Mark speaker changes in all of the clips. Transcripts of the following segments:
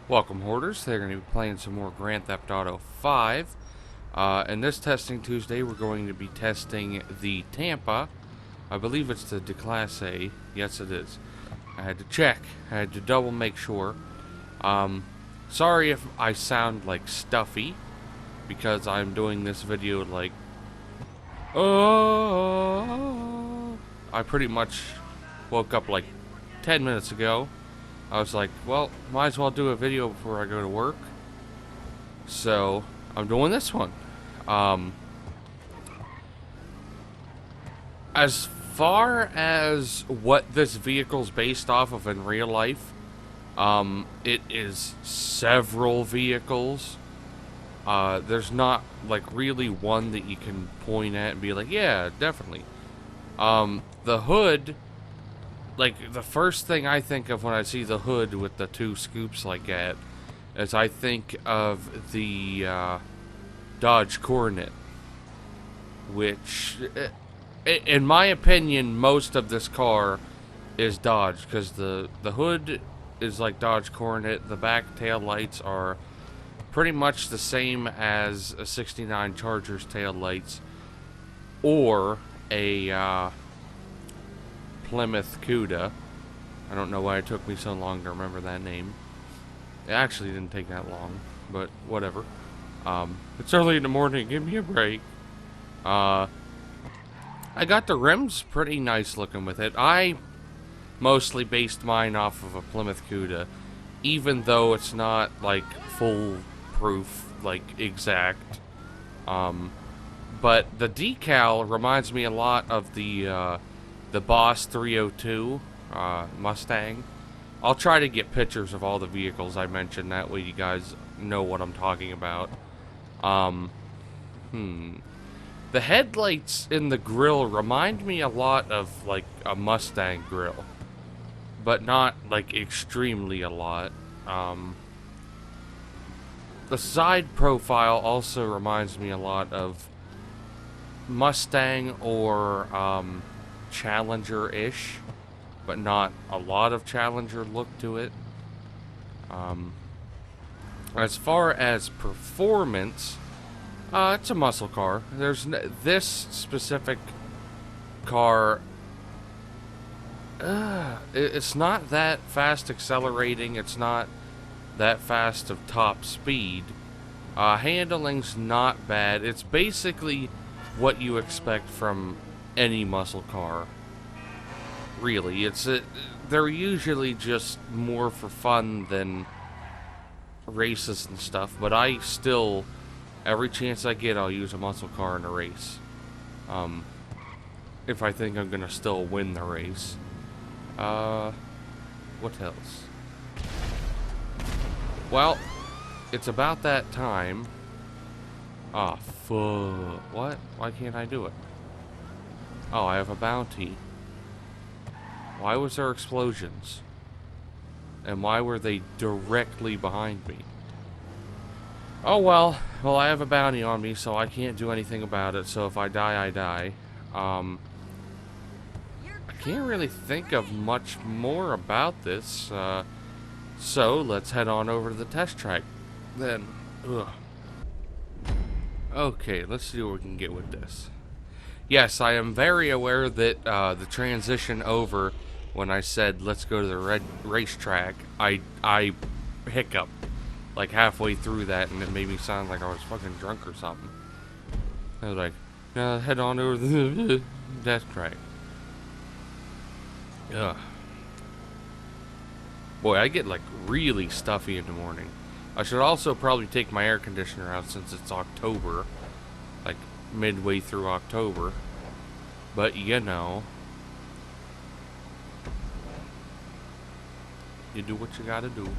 Speaker 1: Welcome, Hoarders. They're going to be playing some more Grand Theft Auto 5. In this testing Tuesday, we're going to be testing the Tampa. I believe it's the Declasse. Yes, it is. I had to check. I had to double make sure. Sorry if I sound like stuffy, because I'm doing this video like... Oh! I pretty much woke up like 10 minutes ago. I was like, well, might as well do a video before I go to work. So, I'm doing this one. As far as what this vehicle's based off of in real life, it is several vehicles. There's not, like, really one that you can point at and be like, yeah, definitely. The hood... Like, the first thing I think of when I see the hood with the two scoops like that is I think of the Dodge Coronet, which, in my opinion, most of this car is Dodge, because the hood is like Dodge Coronet. The back tail lights are pretty much the same as a 69 Charger's tail lights, or a Plymouth Cuda. I don't know why it took me so long to remember that name. It actually didn't take that long, but whatever. It's early in the morning, give me a break. I got the rims pretty nice looking with it. I mostly based mine off of a Plymouth Cuda, even though it's not like foolproof, like exact. But the decal reminds me a lot of the Boss 302 Mustang. I'll try to get pictures of all the vehicles I mentioned, that way you guys know what I'm talking about. The headlights in the grill remind me a lot of like a Mustang grill, but not like extremely a lot. The side profile also reminds me a lot of Mustang or Challenger-ish, but not a lot of Challenger look to it. As far as performance, it's a muscle car. This specific car, it's not that fast accelerating. It's not that fast of top speed. Handling's not bad. It's basically what you expect from any muscle car. Really, they're usually just more for fun than races and stuff, but I still, every chance I get, I'll use a muscle car in a race. If I think I'm gonna still win the race. What else? Well, it's about that time. Ah, fuck. What? Why can't I do it? Oh, I have a bounty. Why was there explosions? And why were they directly behind me? Oh well. Well, I have a bounty on me, so I can't do anything about it. So if I die, I die. I can't really think of much more about this. So let's head on over to the test track. Then, ugh. Okay, let's see what we can get with this. Yes, I am very aware that the transition over when I said let's go to the racetrack, I hiccuped like halfway through that, and it made me sound like I was fucking drunk or something. I was like, head on over to the test track. Ugh. Boy, I get like really stuffy in the morning. I should also probably take my air conditioner out since it's October. Like midway through October. But you know, you do what you gotta do.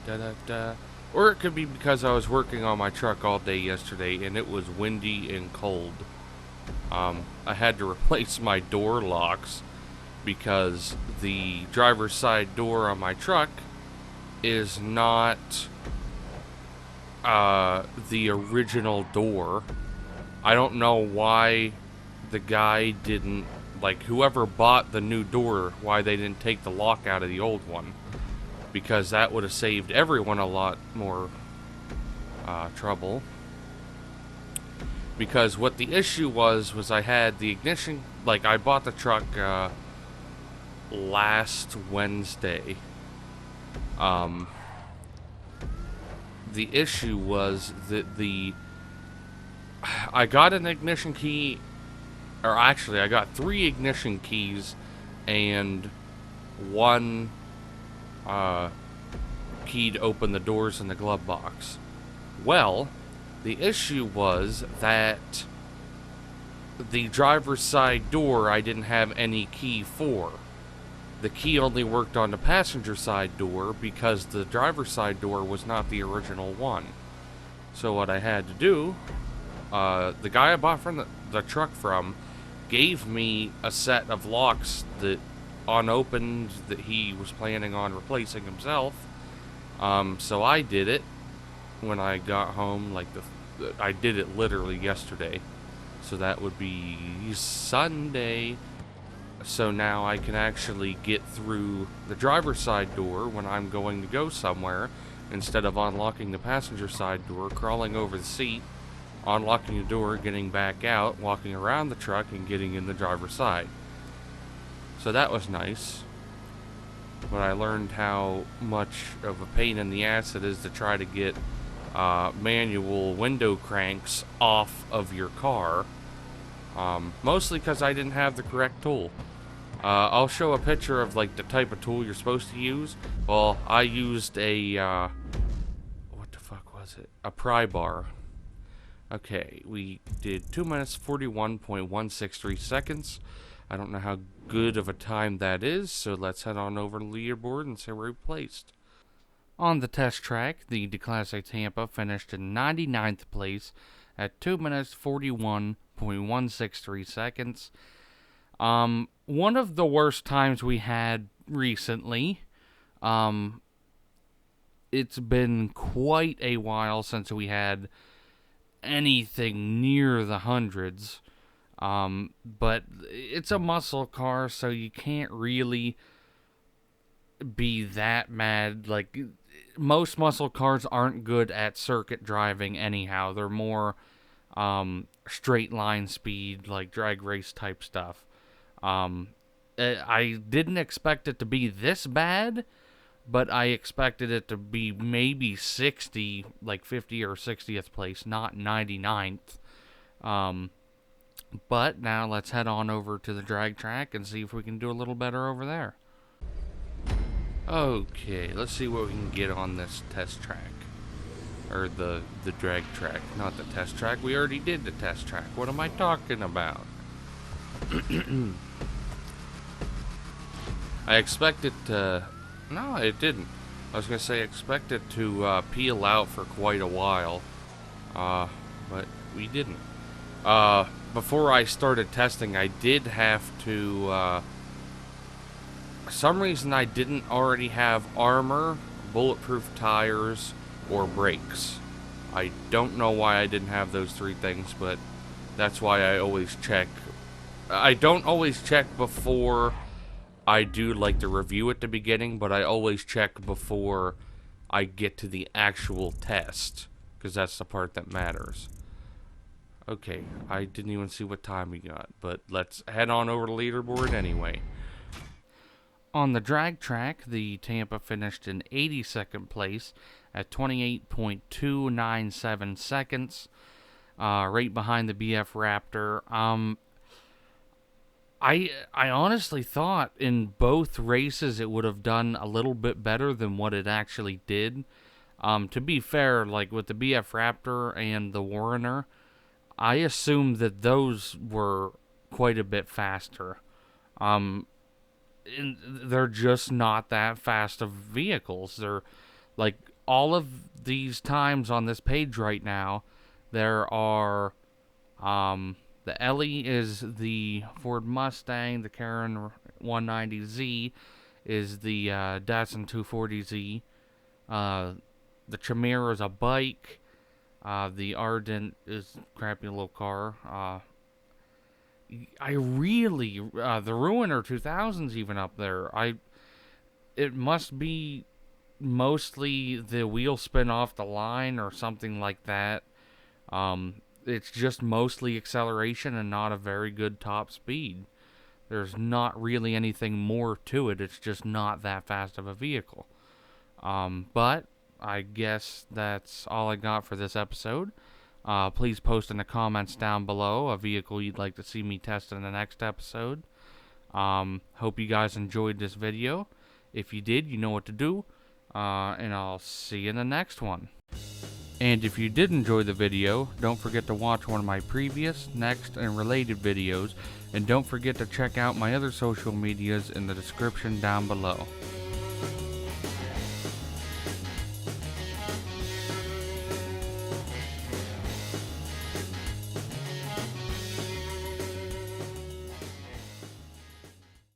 Speaker 1: Da da da. Or it could be because I was working on my truck all day yesterday and it was windy and cold. I had to replace my door locks because the driver's side door on my truck is not the original door. I don't know why the guy didn't, like, whoever bought the new door, why they didn't take the lock out of the old one. because that would have saved everyone a lot more trouble. Because what the issue was I had the ignition, like I bought the truck last Wednesday. The issue was that I got an ignition key, or actually I got 3 ignition keys and 1 key to open the doors in the glove box. Well, the issue was that the driver's side door I didn't have any key for. The key only worked on the passenger side door because the driver's side door was not the original one. So what I had to do, the guy I bought from the truck from gave me a set of locks that unopened that he was planning on replacing himself. So I did it when I got home. I did it literally yesterday. So that would be Sunday. So now I can actually get through the driver's side door when I'm going to go somewhere, instead of unlocking the passenger side door, crawling over the seat, unlocking the door, getting back out, walking around the truck, and getting in the driver's side. So that was nice. But I learned how much of a pain in the ass it is to try to get manual window cranks off of your car. Mostly because I didn't have the correct tool. I'll show a picture of like the type of tool you're supposed to use. Well, I used a what the fuck was it? A pry bar. Okay, we did 2 minutes 41.163 seconds. I don't know how good of a time that is, so let's head on over to the leaderboard and see where we placed. On the test track, the Declasse Tampa finished in 99th place at 2 minutes 41.163 seconds. One of the worst times we had recently. It's been quite a while since we had anything near the hundreds. But it's a muscle car, so you can't really be that mad. Like, most muscle cars aren't good at circuit driving anyhow. They're more straight line speed, like drag race type stuff. I didn't expect it to be this bad, but I expected it to be maybe 60, like 50 or 60th place, not 99th. But now let's head on over to the drag track and see if we can do a little better over there. Okay, let's see what we can get on this test track. Or the drag track, not the test track. We already did the test track. What am I talking about? I expected to... No, it didn't. I was going to say expect it to peel out for quite a while. But we didn't. Before I started testing, I did have to... for some reason, I didn't already have armor, bulletproof tires, or brakes. I don't know why I didn't have those 3 things, but that's why I always check. I don't always check before I do like the review at the beginning, but I always check before I get to the actual test, because that's the part that matters. Okay, I didn't even see what time we got, but let's head on over to the leaderboard anyway. On the drag track, the Tampa finished in 82nd place at 28.297 seconds, right behind the BF Raptor. I honestly thought in both races it would have done a little bit better than what it actually did. To be fair, like with the BF Raptor and the Warrener, I assumed that those were quite a bit faster. They're just not that fast of vehicles. They're like all of these times on this page right now. There are the Ellie is the Ford Mustang, the Karen 190Z is the Datsun 240Z, the Chimera is a bike, the Ardent is a crappy little car. I really, the Ruiner 2000's even up there. It must be mostly the wheels spin off the line or something like that. It's just mostly acceleration and not a very good top speed. There's not really anything more to it. It's just not that fast of a vehicle. But I guess that's all I got for this episode. Please post in the comments down below a vehicle you'd like to see me test in the next episode. Hope you guys enjoyed this video. If you did, you know what to do. And I'll see you in the next one. And if you did enjoy the video, don't forget to watch one of my previous, next, and related videos. And don't forget to check out my other social medias in the description down below.